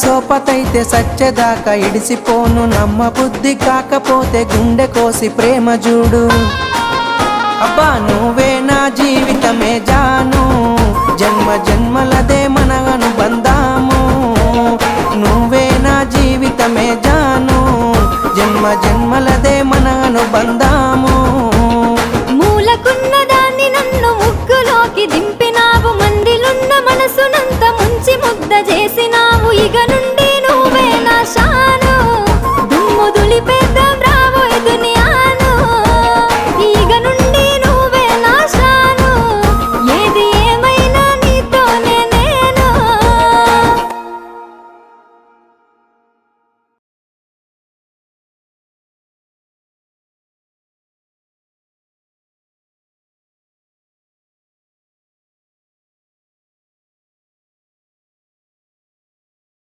సోపతైతే సచ్చెదాకా ఇడిసిపోను, నమ్మ బుద్ధి కాకపోతే గుండె కోసి ప్రేమ చూడు. అబ్బా నువ్వే నా జీవితమే జాను, జన్మ జన్మలదే మన అనుబంధాము. నువ్వే నా జీవితమే జాను, జన్మ జన్మలదే మన అనుబంధాము. మూలకున్న దాన్ని నన్ను ముగ్గులోకి దింపినావు, మందిలున్న మనసునంత ముంచి ముద్ద చేసినావు. ఇక నుండి